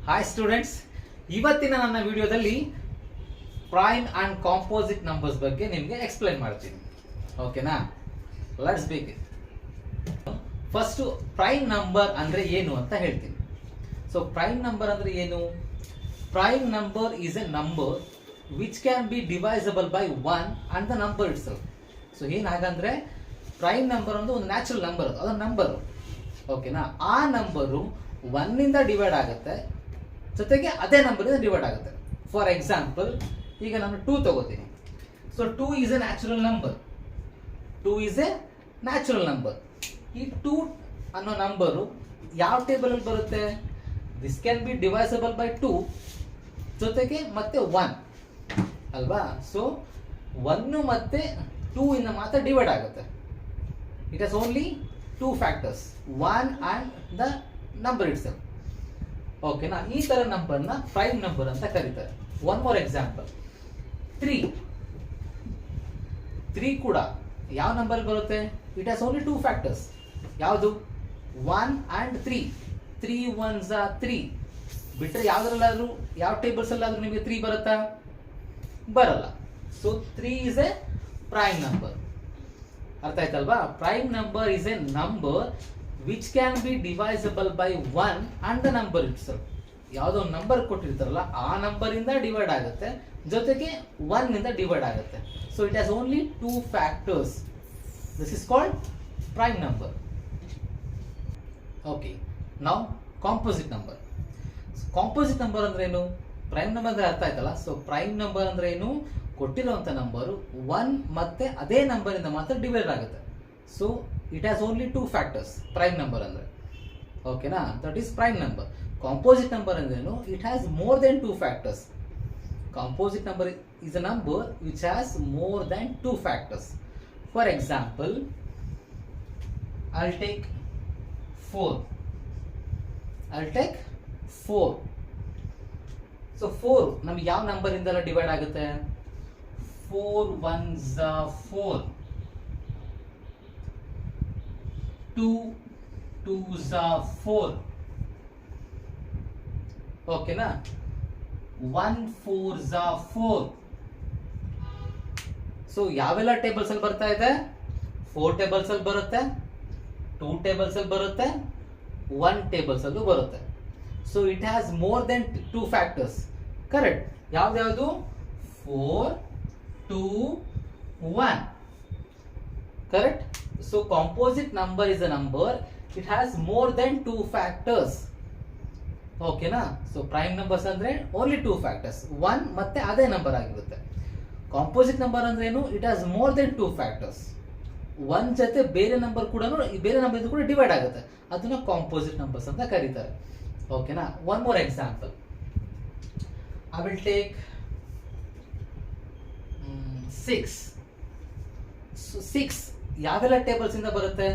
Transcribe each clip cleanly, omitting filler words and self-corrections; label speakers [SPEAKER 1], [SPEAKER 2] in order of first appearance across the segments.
[SPEAKER 1] Hi students, ಇವತ್ತಿನ ನನ್ನ ವಿಡಿಯೋದಲ್ಲಿ ಪ್ರೈಮ್ ಅಂಡ್ ಕಾಂಪೋಸಿಟ್ ನಂಬರ್ಸ್ ಬಗ್ಗೆ ನಿಮಗೆ ಎಕ್ಸ್ಪ್ಲೈನ್ ಮಾಡ್ತೀನಿ. ಓಕೆನಾ? Let's begin. First prime number ಅಂದ್ರೆ ಏನು ಅಂತ ಹೇಳ್ತೀನಿ. ಸೊ ಪ್ರೈಮ್ ನಂಬರ್ ಅಂದ್ರೆ ಏನು? Prime number is a number which can be divisible by one and the number itself. So ಏನಾಗಂದ್ರೆ ಪ್ರೈಮ್ ನಂಬರ್ ಒಂದು ನ್ಯಾಚುರಲ್ ನಂಬರ್, ಅದು ನಂಬರ್. ಓಕೆನಾ? ಆ ನಂಬರು ಒನ್ನಿಂದ ಡಿವೈಡ್ ಆಗುತ್ತೆ, ಜೊತೆಗೆ ಅದೇ ನಂಬರಿಂದ ಡಿವೈಡ್ ಆಗುತ್ತೆ. ಫಾರ್ ಎಕ್ಸಾಂಪಲ್, ಈಗ ನಾನು 2 ತಗೋತೀನಿ. So 2 is A natural number. 2 is A natural number. ಈ 2 ಅನ್ನೋ ನಂಬರು ಯಾವ ಟೇಬಲ್ ಅಲ್ಲಿ ಬರುತ್ತೆ? This can be divisible by 2, ಜೊತೆಗೆ ಮತ್ತೆ 1 ಅಲ್ವಾ? ಸೊ 1 ಮತ್ತೆ 2 ಇಂದ ಮಾತ್ರ ಡಿವೈಡ್ ಆಗುತ್ತೆ. It has only 2 factors, 1 and the number it self. ಓಕೆನಾ? ಈ ತರ ನಂಬರ್ನ ಪ್ರೈಮ್ ನಂಬರ್ ಅಂತ ಕರೀತಾರೆ. ಒನ್ ಮೋರ್ ಎಕ್ಸಾಂಪಲ್, 3 ಕೂಡ ಯಾವ ನಂಬರ್ ಬರುತ್ತೆ? It has only 2 factors. ಯಾವುದು? 1 ಅಂಡ್ 3. 3 1s are 3 ಬಿಟ್ಟರೆ ಯಾವ್ದ್ರಲ್ಲಾದ್ರೂ, ಯಾವ ಟೇಬಲ್ಸ್ ಅಲ್ಲಾದ್ರೂ ನಿಮಗೆ 3 ಬರುತ್ತಾ? ಬರಲ್ಲ. So 3 is A prime number. ಅರ್ಥ ಆಯ್ತಲ್ವಾ? Prime number is A number which can be divisible by 1 and the number it self. ಯಾವುದೋ ಒಂದು ನಂಬರ್ ಕೊಟ್ಟಿರ್ತಾರಲ್ಲ, ಆ ನಂಬರ್ ಇಂದ ಡಿವೈಡ್ ಆಗುತ್ತೆ, ಜೊತೆಗೆ 1 ಇಂದ ಡಿವೈಡ್ ಆಗುತ್ತೆ. So it has only 2 factors. This is called prime number. Okay, ನಾವು ಕಾಂಪೋಸಿಟ್ ನಂಬರ್. ಕಾಂಪೋಸಿಟ್ ನಂಬರ್ ಅಂದ್ರೆ ಏನು? ಪ್ರೈಮ್ ನಂಬರ್ ಅಂದ್ರೆ ಅರ್ಥ ಆಯ್ತಲ್ಲ. ಸೊ ಪ್ರೈಮ್ ನಂಬರ್ ಅಂದ್ರೆ ಏನು? ಕೊಟ್ಟಿರುವಂತ ನಂಬರು 1 ಮತ್ತೆ ಅದೇ ನಂಬರ್ ಇಂದ ಮಾತ್ರ ಡಿವೈಡ್ ಆಗುತ್ತೆ. So it has only 2 factors prime number ಅಂದ್ರೆ. ಓಕೆನಾ? That is prime number. Composite number ಅಂದ್ರೇನು? It has more than 2 factors. Composite number is a number which has more than 2 factors. For example, I'll take 4. So 4 ನಮಗೆ ಯಾವ number ಇಂದೆಲ್ಲ divide ಆಗುತ್ತೆ? 4 1s are 4, 2 2s are 4. ಓಕೆನಾ? 1 4s are 4. So ಯಾವೆಲ್ಲ tables ಅಲ್ಲಿ ಬರ್ತಾ ಇದೆ? 4 tables ಅಲ್ಲಿ ಬರುತ್ತೆ, 2 ಟೇಬಲ್ಸ್ ಅಲ್ಲಿ ಬರುತ್ತೆ, 1 ಟೇಬಲ್ಸ್ ಅಲ್ಲೂ ಬರುತ್ತೆ. So it has more than 2 factors. Correct? ಯಾವ್ದು? 4 2 1. Correct? So composite number is a number it has more than 2 factors. ಓಕೆನಾ? ಸೊ ಪ್ರೈಮ್ ನಂಬರ್ಸ್ ಅಂದ್ರೆ ಓನ್ಲಿ 2 ಫ್ಯಾಕ್ಟರ್ಸ್, 1 ಮತ್ತೆ ಅದೇ ನಂಬರ್ ಆಗಿರುತ್ತೆ. ಕಾಂಪೋಸಿಟ್ ನಂಬರ್ ಅಂದ್ರೆ ಏನು? It has more than 2 factors. 1 ಜೊತೆ ಬೇರೆ ನಂಬರ್ ಕೂಡ ಡಿವೈಡ್ ಆಗುತ್ತೆ. ಅದನ್ನ ಕಾಂಪೋಸಿಟ್ ನಂಬರ್ಸ್ ಅಂತ ಕರೀತಾರೆ. ಓಕೆನಾ? One more example, I will take 6. 6 ಯಾವೆಲ್ಲ ಟೇಬಲ್ಸ್ ಇಂದ ಬರುತ್ತೆ?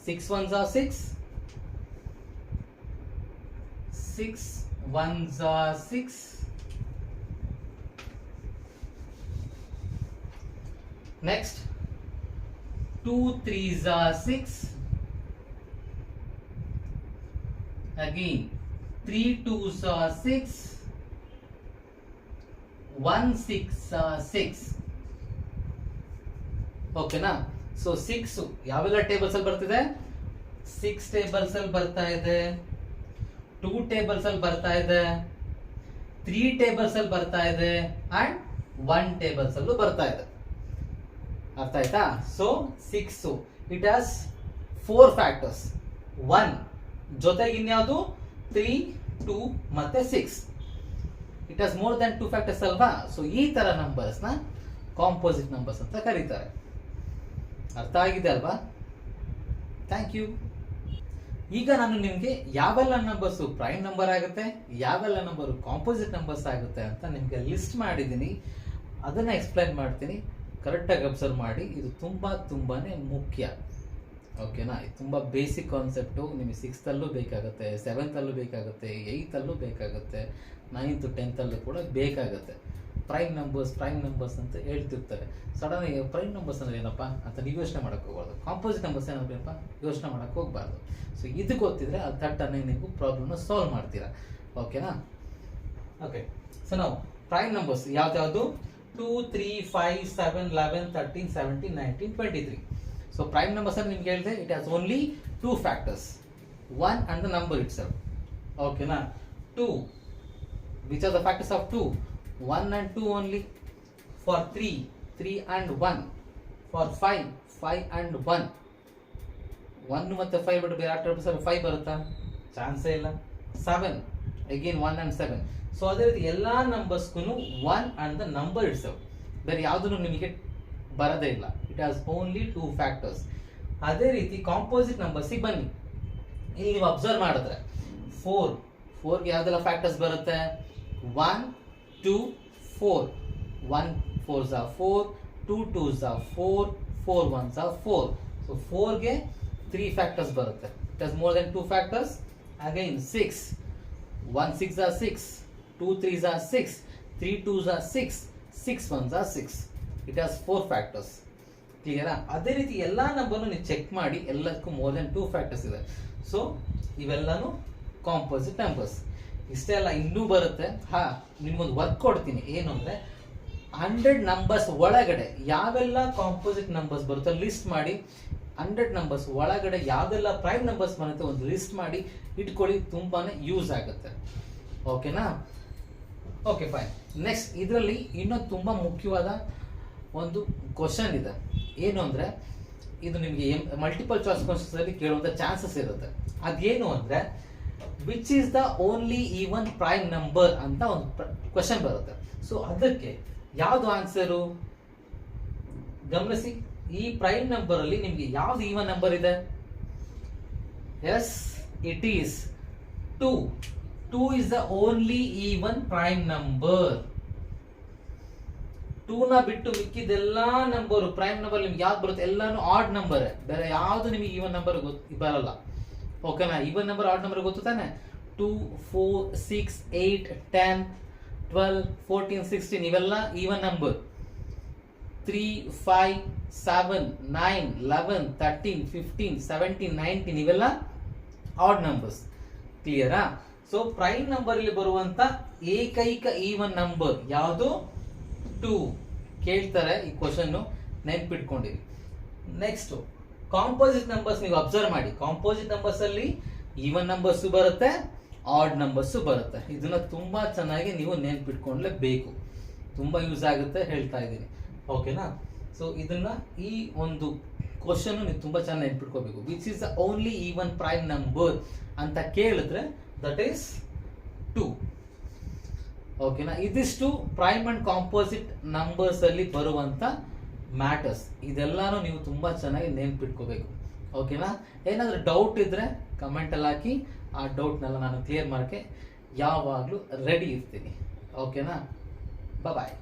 [SPEAKER 1] 6 1s are 6, 6 1s are 6, next 2 3s are 6, again 3 2s are 6, 1 6 are 6. ಓಕೆನಾ? ಸೊ 6 ಯಾವೆಲ್ಲ ಟೇಬಲ್ಸ್ ಅಲ್ಲಿ ಬರ್ತಿದೆ? 6 ಟೇಬಲ್ಸ್ ಅಲ್ಲಿ ಬರ್ತಾ ಇದೆ, 2 ಟೇಬಲ್ಸ್ ಅಲ್ಲಿ ಬರ್ತಾ ಇದೆ, 3 ಟೇಬಲ್ಸ್ ಅಲ್ಲಿ ಬರ್ತಾ ಇದೆ, ಅಂಡ್ 1 ಟೇಬಲ್ಸ್ ಅಲ್ಲೂ ಬರ್ತಾ ಇದೆ. ಅರ್ಥ ಆಯ್ತಾ? So 6 it has 4 factors. 1 ಜೊತೆಗೆ ಇನ್ಯಾವುದು? 3 2 ಮತ್ತೆ 6. It has more than 2 factors ಅಲ್ವಾ? ಸೊ ಈ ತರ ನಂಬರ್ಸ್ ನ ಕಾಂಪೋಸಿಟ್ ನಂಬರ್ಸ್ ಅಂತ ಕರೀತಾರೆ. ಅರ್ಥ ಆಗಿದೆ ಅಲ್ವಾ? Thank you. ಈಗ ನಾನು ನಿಮಗೆ ಯಾವೆಲ್ಲ ನಂಬರ್ಸ್ ಪ್ರೈಮ್ ನಂಬರ್ ಆಗುತ್ತೆ, ಯಾವೆಲ್ಲ ನಂಬರ್ ಕಾಂಪೋಸಿಟ್ ನಂಬರ್ಸ್ ಆಗುತ್ತೆ ಅಂತ ನಿಮಗೆ ಲಿಸ್ಟ್ ಮಾಡಿದ್ದೀನಿ. ಅದನ್ನ ಎಕ್ಸ್ಪ್ಲೈನ್ ಮಾಡ್ತೀನಿ. ಕರೆಕ್ಟಾಗಿ ಅಬ್ಸರ್ವ್ ಮಾಡಿ. ಇದು ತುಂಬಾನೇ ಮುಖ್ಯ. ಓಕೆನಾ? ಇದು ತುಂಬ ಬೇಸಿಕ್ ಕಾನ್ಸೆಪ್ಟು. ನಿಮಗೆ 6th ಅಲ್ಲೂ ಬೇಕಾಗುತ್ತೆ, 7th ಅಲ್ಲೂ ಬೇಕಾಗುತ್ತೆ, 8th ಅಲ್ಲೂ ಬೇಕಾಗುತ್ತೆ, 9th 10th ಅಲ್ಲೂ ಕೂಡ ಬೇಕಾಗುತ್ತೆ. ಪ್ರೈಮ್ ನಂಬರ್ಸ್ ಅಂತ ಹೇಳ್ತಿರ್ತಾರೆ. ಸಡನ್ ಆಗಿ ಪ್ರೈಮ್ ನಂಬರ್ಸ್ ಅಂದ್ರೆ ಏನಪ್ಪ ಅಂತ ನೀವು ಯೋಚನೆ ಮಾಡಕ್ಕೆ ಹೋಗ್ಬಾರ್ದು. ಕಾಂಪೋಸಿಟ್ ನಂಬರ್ಸ್ ಏನಪ್ಪ ಯೋಚನೆ ಮಾಡಕ್ಕೆ ಹೋಗ್ಬಾರ್ದು. ಸೊ ಇದು ಗೊತ್ತಿದ್ರೆ ಅದು ಥಟ್ಟನೆ ನೀವು ಪ್ರಾಬ್ಲಮ್ನ ಸಾಲ್ವ್ ಮಾಡ್ತೀರಾ. ಓಕೆನಾ? ಓಕೆ, ಸೊ ನಾವು ಪ್ರೈಮ್ ನಂಬರ್ಸ್ ಯಾವ್ದು 2, 3, 5, 7, 11, 13, 17, 19, 23. ಸೊ ಪ್ರೈಮ್ ನಂಬರ್ಸ್ ಅಂತ ನಿಮ್ಗೆ ಹೇಳಿದೆ, it has only 2 factors, 1 and the number itself. ಓಕೆನಾ? 2, which are the factors of 2? 1 and 2 only. For 3, 3 and 1. For 5, 5 and 1. 1 ಮತ್ತೆ 5 ಬಿಟ್ಟು ಬೇರೆ ಆಟ 5 ಬರುತ್ತಾ? ಚಾನ್ಸೇ ಇಲ್ಲ. 7, again 1 and 7. ಸೊ ಅದೇ ರೀತಿ ಎಲ್ಲಾ ನಂಬರ್ಸ್ಗೂ 1 and the number itself, ಬೇರೆ ಯಾವುದನ್ನು ನಿಮಗೆ ಬರದೇ ಇಲ್ಲ. It has only 2 factors. ಅದೇ ರೀತಿ ಕಾಂಪೋಸಿಟ್ ನಂಬರ್ಸಿಗೆ ಬನ್ನಿ. ಇಲ್ಲಿ ನೀವು ಅಬ್ಸರ್ವ್ ಮಾಡಿದ್ರೆ 4ಗೆ ಯಾವ್ದೆಲ್ಲ ಫ್ಯಾಕ್ಟರ್ಸ್ ಬರುತ್ತೆ? 1, 2, 4. 1 4s are 4, 2 2s are 4, 4 1s are 4. So 4ಗೆ 3 factors ಬರುತ್ತೆ. It has more than 2 factors. Again 6, 1 6 are 6, 2 3s are 6, 3 2s are 6, 6 1s are 6. It has 4 factors. ಕ್ಲಿಯರಾ? ಅದೇ ರೀತಿ ಎಲ್ಲಾ ನಂಬರ್ನು ನೀವು ಚೆಕ್ ಮಾಡಿ, ಎಲ್ಲದಕ್ಕೂ ಮೋರ್ ದೆನ್ 2 ಫ್ಯಾಕ್ಟರ್ಸ್ ಇದೆ. ಸೊ ಇವೆಲ್ಲಾನು ಕಾಂಪೋಸಿಟ್ ನಂಬರ್ಸ್. ಇಷ್ಟೇ ಅಲ್ಲ, ಇನ್ನೂ ಬರುತ್ತೆ. ನಿಮ್ಗೊಂದು ವರ್ಕ್ ಕೊಡ್ತೀನಿ. ಏನು ಅಂದ್ರೆ 100 ನಂಬರ್ಸ್ ಒಳಗಡೆ ಯಾವೆಲ್ಲ ಕಾಂಪೋಸಿಟ್ ನಂಬರ್ಸ್ ಬರುತ್ತೆ ಲಿಸ್ಟ್ ಮಾಡಿ. 100 ನಂಬರ್ಸ್ ಒಳಗಡೆ ಯಾವೆಲ್ಲ ಪ್ರೈಮ್ ನಂಬರ್ಸ್ ಬರುತ್ತೆ ಒಂದು ಲಿಸ್ಟ್ ಮಾಡಿ ಇಟ್ಕೊಳ್ಳಿ, ತುಂಬಾನೇ ಯೂಸ್ ಆಗುತ್ತೆ. ಓಕೆನಾ? Okay, fine. ನೆಕ್ಸ್ಟ್ ಇದರಲ್ಲಿ ಇನ್ನೊಂದು ತುಂಬಾ ಮುಖ್ಯವಾದ ಒಂದು ಕ್ವಶನ್ ಇದೆ. ಏನು ಅಂದ್ರೆ ಇದು ನಿಮಗೆ ಮಲ್ಟಿಪಲ್ ಚಾಯ್ಸ್ ಕ್ವಶನ್ಸ್ ಅಲ್ಲಿ ಕೇಳುವಂತ ಚಾನ್ಸಸ್ ಇರುತ್ತೆ. ಅದೇನು ಅಂದ್ರೆ which is the only even prime number ಅಂತ ಒಂದು ಕ್ವಶನ್ ಬರುತ್ತೆ. ಸೊ ಅದಕ್ಕೆ ಯಾವ್ದು ಆನ್ಸರು ಗಮನಿಸಿ. ಈ ಪ್ರೈಮ್ ನಂಬರ್ ಅಲ್ಲಿ ನಿಮ್ಗೆ ಯಾವ್ದು ಈವನ್ ನಂಬರ್ ಇದೆ? Yes, it is 2. 2 is the only even prime number. 2 ನ ಬಿಟ್ಟು ಮಿಕ್ಕಿದೆಲ್ಲಾ ನಂಬರ್ ಪ್ರೈಮ್ ನಂಬರ್ ನಿಮ್ಗೆ ಯಾವ್ದು ಬರುತ್ತೆ ಎಲ್ಲಾನು ಆಡ್ ನಂಬರ್, ಬೇರೆ ಯಾವ್ದು ನಿಮಗೆ ಈವನ್ ನಂಬರ್ ಬರಲ್ಲ. ಓಕೆನಾ? ಈವನ್ ನಂಬರ್ ಆಡ್ ನಂಬರ್ ಗೊತ್ತು ತಾನೆ? 2, 4, 6, 8, 10, 12, 14, 16 ಇವೆಲ್ಲ ಈವನ್ ನಂಬರ್. 3, 5, 7, 9, 11, 13, 15, 17, 19 ಇವೆಲ್ಲ ಆಡ್ ನಂಬರ್ಸ್. ಕ್ಲಿಯರಾ? ಸೊ ಪ್ರೈಮ್ ನಂಬರ್ ಅಲ್ಲಿ ಬರುವಂತ ಏಕೈಕ ಈವನ್ ನಂಬರ್ ಯಾವುದು? 2. ಕೇಳ್ತಾರೆ ಈ ಕ್ವಶನ್, ನೆನ್ಪಿಟ್ಕೊಂಡಿರಿ. ನೆಕ್ಸ್ಟ್ ಕಾಂಪೋಸಿಟ್ ನಂಬರ್ಸ್ ನೀವು ಅಬ್ಸರ್ವ್ ಮಾಡಿ. ಕಾಂಪೋಸಿಟ್ ನಂಬರ್ಸ್ ಅಲ್ಲಿ ಈವನ್ ನಂಬರ್ಸ್ ಬರುತ್ತೆ, ಆಡ್ ನಂಬರ್ಸ್ ಬರುತ್ತೆ. ಇದನ್ನ ತುಂಬಾ ಚೆನ್ನಾಗಿ ನೀವು ನೆನ್ಪಿಟ್ಕೊಂಡ್ಲೇಬೇಕು, ತುಂಬಾ ಯೂಸ್ ಆಗುತ್ತೆ ಹೇಳ್ತಾ ಇದ್ದೀನಿ. ಓಕೆನಾ? ಸೊ ಇದನ್ನ ಈ ಒಂದು ಕ್ವಶನ್ ನೀವು ತುಂಬಾ ಚೆನ್ನಾಗಿ ನೆನ್ಪಿಟ್ಕೋಬೇಕು. Which is the only even prime number ಅಂತ ಕೇಳಿದ್ರೆ ದಟ್ ಈಸ್ 2. ಓಕೆನಾ? ಇದಿಷ್ಟು ಪ್ರೈಮ್ ಅಂಡ್ ಕಾಂಪೋಸಿಟ್ ನಂಬರ್ಸ್ ಅಲ್ಲಿ ಬರುವಂತ ಮ್ಯಾಟರ್ಸ್. ಇದೆಲ್ಲಾನು ನೀವು ತುಂಬಾ ಚೆನ್ನಾಗಿ ನೆನ್ಪಿಟ್ಕೋಬೇಕು. ಓಕೆನಾ? ಏನಾದ್ರೂ ಡೌಟ್ ಇದ್ರೆ ಕಮೆಂಟ್ ಅಲ್ಲಿ ಹಾಕಿ. ಆ ಡೌಟ್ನೆಲ್ಲ ನಾನು ಕ್ಲಿಯರ್ ಮಾಡಕ್ಕೆ ಯಾವಾಗಲೂ ರೆಡಿ ಇರ್ತೀನಿ. ಓಕೆನಾ? ಬಾಯ್.